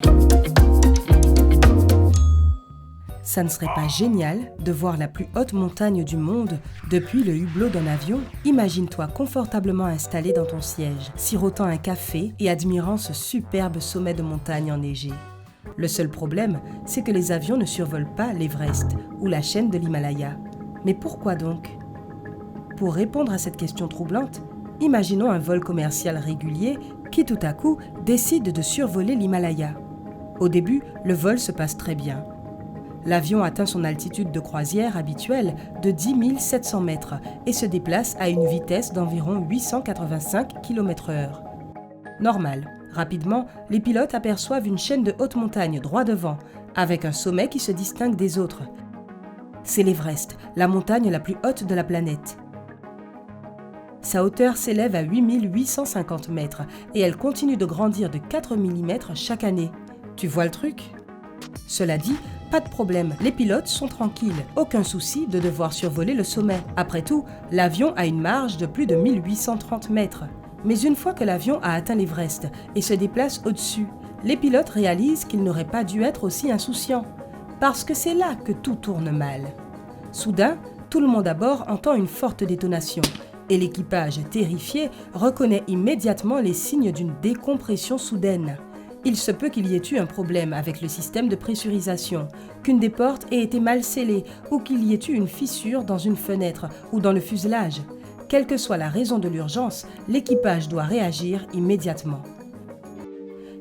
Ça ne serait pas génial de voir la plus haute montagne du monde depuis le hublot d'un avion? Imagine-toi confortablement installé dans ton siège, sirotant un café et admirant ce superbe sommet de montagne enneigé. Le seul problème, c'est que les avions ne survolent pas l'Everest ou la chaîne de l'Himalaya. Mais pourquoi donc? Pour répondre à cette question troublante, imaginons un vol commercial régulier qui tout à coup décide de survoler l'Himalaya. Au début, le vol se passe très bien. L'avion atteint son altitude de croisière habituelle de 10 700 mètres et se déplace à une vitesse d'environ 885 km/h. Normal. Rapidement, les pilotes aperçoivent une chaîne de hautes montagnes droit devant, avec un sommet qui se distingue des autres. C'est l'Everest, la montagne la plus haute de la planète. Sa hauteur s'élève à 8850 mètres et elle continue de grandir de 4 mm chaque année. Tu vois le truc? Cela dit, pas de problème, les pilotes sont tranquilles, aucun souci de devoir survoler le sommet. Après tout, l'avion a une marge de plus de 1830 mètres. Mais une fois que l'avion a atteint l'Everest et se déplace au-dessus, les pilotes réalisent qu'ils n'auraient pas dû être aussi insouciants. Parce que c'est là que tout tourne mal. Soudain, tout le monde à bord entend une forte détonation et l'équipage, terrifié, reconnaît immédiatement les signes d'une décompression soudaine. Il se peut qu'il y ait eu un problème avec le système de pressurisation, qu'une des portes ait été mal scellée ou qu'il y ait eu une fissure dans une fenêtre ou dans le fuselage. Quelle que soit la raison de l'urgence, l'équipage doit réagir immédiatement.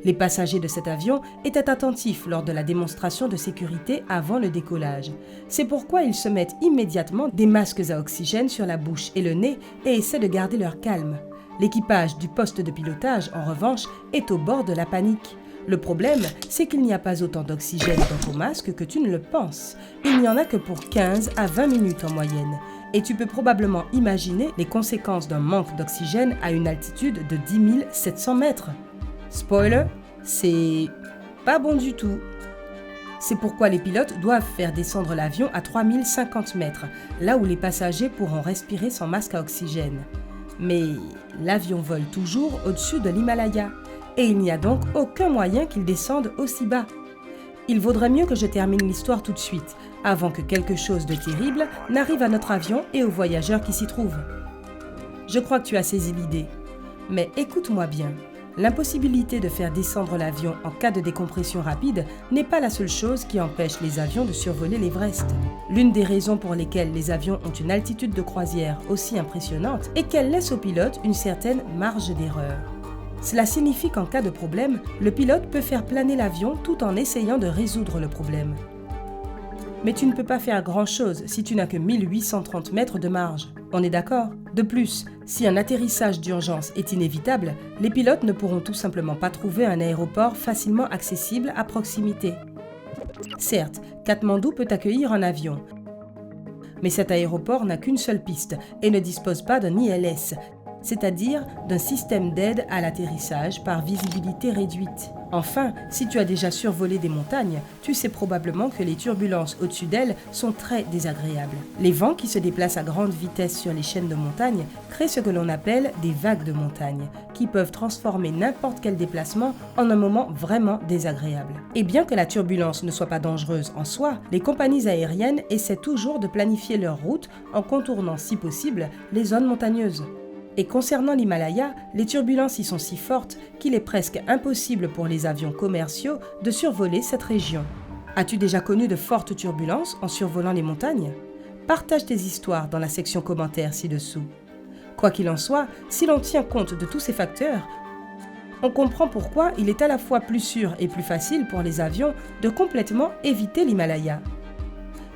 Les passagers de cet avion étaient attentifs lors de la démonstration de sécurité avant le décollage. C'est pourquoi ils se mettent immédiatement des masques à oxygène sur la bouche et le nez et essaient de garder leur calme. L'équipage du poste de pilotage, en revanche, est au bord de la panique. Le problème, c'est qu'il n'y a pas autant d'oxygène dans ton masque que tu ne le penses. Il n'y en a que pour 15 à 20 minutes en moyenne. Et tu peux probablement imaginer les conséquences d'un manque d'oxygène à une altitude de 10 700 mètres. Spoiler, c'est pas bon du tout. C'est pourquoi les pilotes doivent faire descendre l'avion à 3050 mètres, là où les passagers pourront respirer sans masque à oxygène. Mais l'avion vole toujours au-dessus de l'Himalaya, et il n'y a donc aucun moyen qu'il descende aussi bas. Il vaudrait mieux que je termine l'histoire tout de suite, avant que quelque chose de terrible n'arrive à notre avion et aux voyageurs qui s'y trouvent. Je crois que tu as saisi l'idée, mais écoute-moi bien. L'impossibilité de faire descendre l'avion en cas de décompression rapide n'est pas la seule chose qui empêche les avions de survoler l'Everest. L'une des raisons pour lesquelles les avions ont une altitude de croisière aussi impressionnante est qu'elle laisse au pilote une certaine marge d'erreur. Cela signifie qu'en cas de problème, le pilote peut faire planer l'avion tout en essayant de résoudre le problème. Mais tu ne peux pas faire grand-chose si tu n'as que 1830 mètres de marge. On est d'accord? De plus, si un atterrissage d'urgence est inévitable, les pilotes ne pourront tout simplement pas trouver un aéroport facilement accessible à proximité. Certes, Katmandou peut accueillir un avion, mais cet aéroport n'a qu'une seule piste et ne dispose pas d'un ILS, c'est-à-dire d'un système d'aide à l'atterrissage par visibilité réduite. Enfin, si tu as déjà survolé des montagnes, tu sais probablement que les turbulences au-dessus d'elles sont très désagréables. Les vents qui se déplacent à grande vitesse sur les chaînes de montagnes créent ce que l'on appelle des vagues de montagne, qui peuvent transformer n'importe quel déplacement en un moment vraiment désagréable. Et bien que la turbulence ne soit pas dangereuse en soi, les compagnies aériennes essaient toujours de planifier leur route en contournant si possible les zones montagneuses. Et concernant l'Himalaya, les turbulences y sont si fortes qu'il est presque impossible pour les avions commerciaux de survoler cette région. As-tu déjà connu de fortes turbulences en survolant les montagnes? Partage tes histoires dans la section commentaires ci-dessous. Quoi qu'il en soit, si l'on tient compte de tous ces facteurs, on comprend pourquoi il est à la fois plus sûr et plus facile pour les avions de complètement éviter l'Himalaya.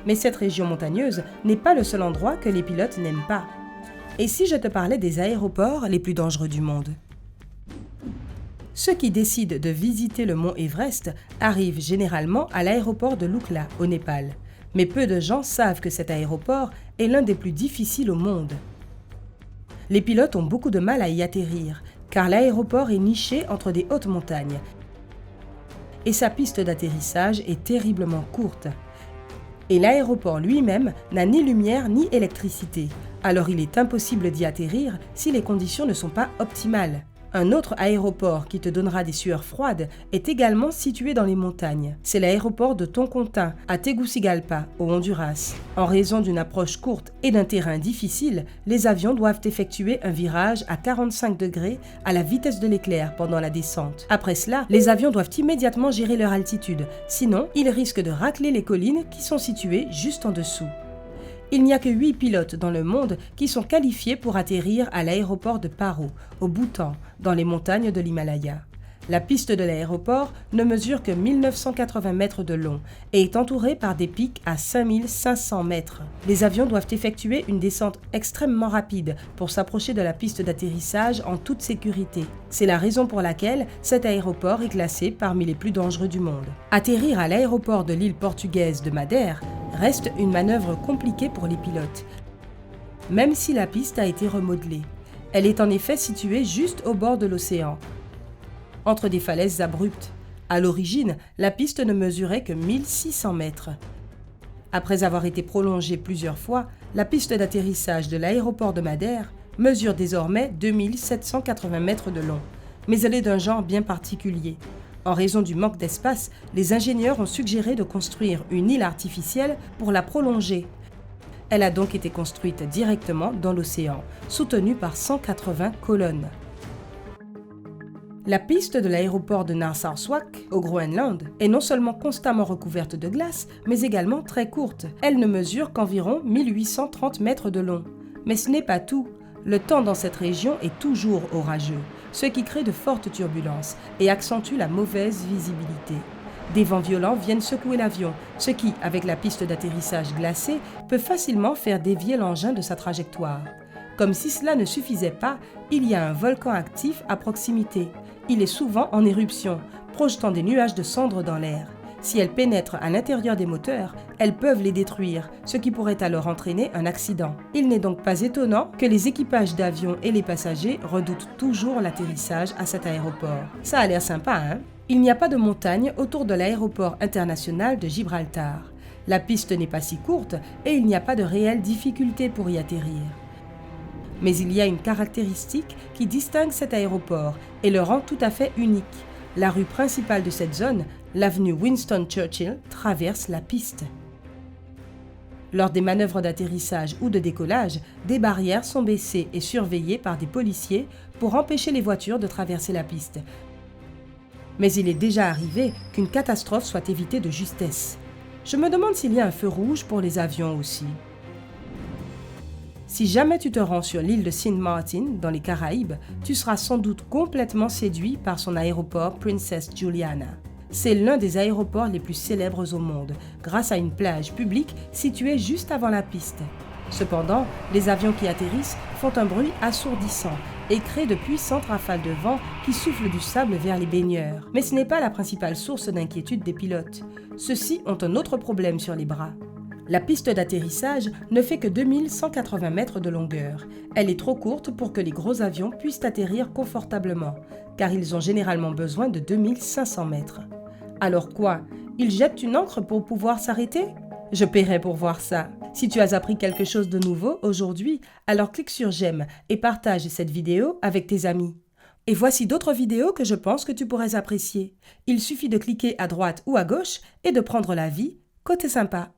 Mais cette région montagneuse n'est pas le seul endroit que les pilotes n'aiment pas. Et si je te parlais des aéroports les plus dangereux du monde? Ceux qui décident de visiter le mont Everest arrivent généralement à l'aéroport de Lukla, au Népal. Mais peu de gens savent que cet aéroport est l'un des plus difficiles au monde. Les pilotes ont beaucoup de mal à y atterrir, car l'aéroport est niché entre des hautes montagnes. Et sa piste d'atterrissage est terriblement courte. Et l'aéroport lui-même n'a ni lumière ni électricité. Alors il est impossible d'y atterrir si les conditions ne sont pas optimales. Un autre aéroport qui te donnera des sueurs froides est également situé dans les montagnes. C'est l'aéroport de Toncontin, à Tegucigalpa, au Honduras. En raison d'une approche courte et d'un terrain difficile, les avions doivent effectuer un virage à 45 degrés à la vitesse de l'éclair pendant la descente. Après cela, les avions doivent immédiatement gérer leur altitude, sinon ils risquent de racler les collines qui sont situées juste en dessous. Il n'y a que 8 pilotes dans le monde qui sont qualifiés pour atterrir à l'aéroport de Paro, au Bhoutan, dans les montagnes de l'Himalaya. La piste de l'aéroport ne mesure que 1980 mètres de long et est entourée par des pics à 5500 mètres. Les avions doivent effectuer une descente extrêmement rapide pour s'approcher de la piste d'atterrissage en toute sécurité. C'est la raison pour laquelle cet aéroport est classé parmi les plus dangereux du monde. Atterrir à l'aéroport de l'île portugaise de Madère reste une manœuvre compliquée pour les pilotes, même si la piste a été remodelée. Elle est en effet située juste au bord de l'océan, entre des falaises abruptes. À l'origine, la piste ne mesurait que 1600 mètres. Après avoir été prolongée plusieurs fois, la piste d'atterrissage de l'aéroport de Madère mesure désormais 2780 mètres de long, mais elle est d'un genre bien particulier. En raison du manque d'espace, les ingénieurs ont suggéré de construire une île artificielle pour la prolonger. Elle a donc été construite directement dans l'océan, soutenue par 180 colonnes. La piste de l'aéroport de Narsarsuaq, au Groenland, est non seulement constamment recouverte de glace, mais également très courte. Elle ne mesure qu'environ 1830 mètres de long. Mais ce n'est pas tout. Le temps dans cette région est toujours orageux, ce qui crée de fortes turbulences et accentue la mauvaise visibilité. Des vents violents viennent secouer l'avion, ce qui, avec la piste d'atterrissage glacée, peut facilement faire dévier l'engin de sa trajectoire. Comme si cela ne suffisait pas, il y a un volcan actif à proximité. Il est souvent en éruption, projetant des nuages de cendres dans l'air. Si elles pénètrent à l'intérieur des moteurs, elles peuvent les détruire, ce qui pourrait alors entraîner un accident. Il n'est donc pas étonnant que les équipages d'avions et les passagers redoutent toujours l'atterrissage à cet aéroport. Ça a l'air sympa, hein? Il n'y a pas de montagne autour de l'aéroport international de Gibraltar. La piste n'est pas si courte et il n'y a pas de réelle difficulté pour y atterrir. Mais il y a une caractéristique qui distingue cet aéroport et le rend tout à fait unique. La rue principale de cette zone, l'avenue Winston Churchill, traverse la piste. Lors des manœuvres d'atterrissage ou de décollage, des barrières sont baissées et surveillées par des policiers pour empêcher les voitures de traverser la piste. Mais il est déjà arrivé qu'une catastrophe soit évitée de justesse. Je me demande s'il y a un feu rouge pour les avions aussi. Si jamais tu te rends sur l'île de Sint Maarten, dans les Caraïbes, tu seras sans doute complètement séduit par son aéroport Princess Juliana. C'est l'un des aéroports les plus célèbres au monde, grâce à une plage publique située juste avant la piste. Cependant, les avions qui atterrissent font un bruit assourdissant et créent de puissantes rafales de vent qui soufflent du sable vers les baigneurs. Mais ce n'est pas la principale source d'inquiétude des pilotes. Ceux-ci ont un autre problème sur les bras. La piste d'atterrissage ne fait que 2180 mètres de longueur. Elle est trop courte pour que les gros avions puissent atterrir confortablement, car ils ont généralement besoin de 2500 mètres. Alors quoi? Ils jettent une ancre pour pouvoir s'arrêter? Je paierai pour voir ça. Si tu as appris quelque chose de nouveau aujourd'hui, alors clique sur j'aime et partage cette vidéo avec tes amis. Et voici d'autres vidéos que je pense que tu pourrais apprécier. Il suffit de cliquer à droite ou à gauche et de prendre la vie côté sympa.